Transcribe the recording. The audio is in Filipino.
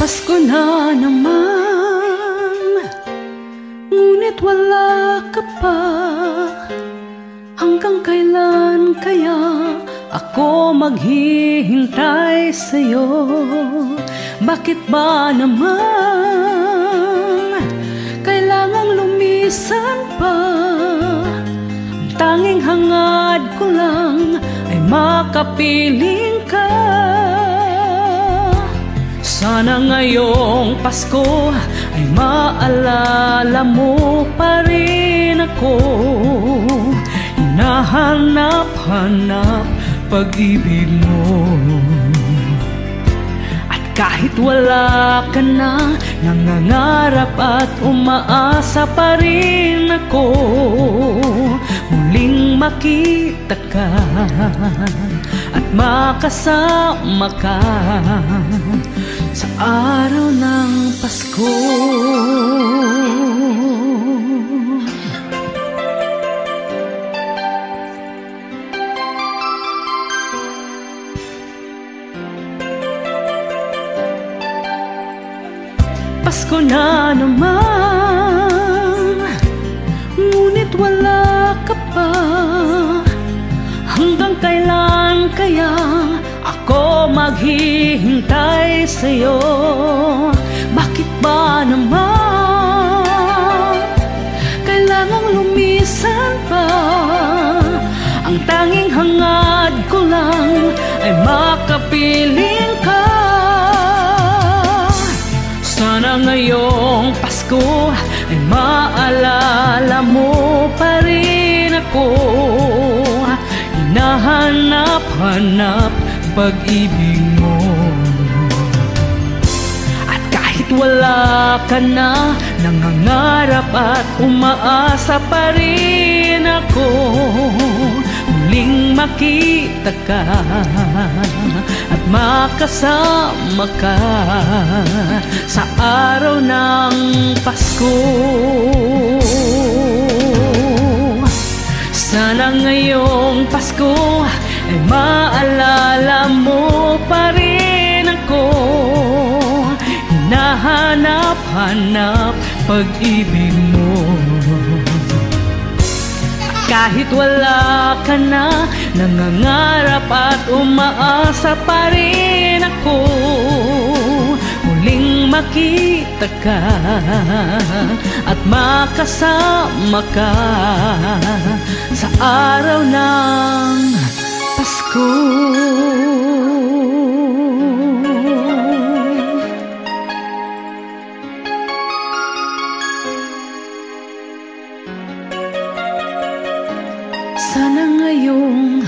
Pasko na naman, ngunit wala ka pa. Hanggang kailan kaya ako maghihintay sa'yo? Bakit ba naman kailangang lumisan pa? Ang tanging hangad ko lang ay makapiling ka. Sana ngayong Pasko ay maalala mo pa rin ako. Hinahanap-hanap pag-ibig mo. At kahit wala ka na, nangangarap at umaasa pa rin ako. Muling makita ka at makasama ka sa araw ng Pasko. Pasko na naman, ngunit wala ka pa. Hanggang kailan kaya ako maghihintay sa'yo? Bakit ba naman kailangang lumisan pa? Ang tanging hangad ko lang ay makapiling ka. Sana ngayong Pasko ay maalala mo pa rin ako. Hinahanap-hanap pag-ibig mo. At kahit wala ka na, nangangarap at umaasa pa rin ako. Muling makita ka at makasama ka sa araw ng Pasko. Sana ngayong Pasko ay maalala mo pa rin ako. Hinahanap-hanap pag-ibig mo. Kahit wala ka na, nangangarap at umaasa pa rin ako. Muling makita ka at makasama ka sa araw ng Pasko. Sana ngayong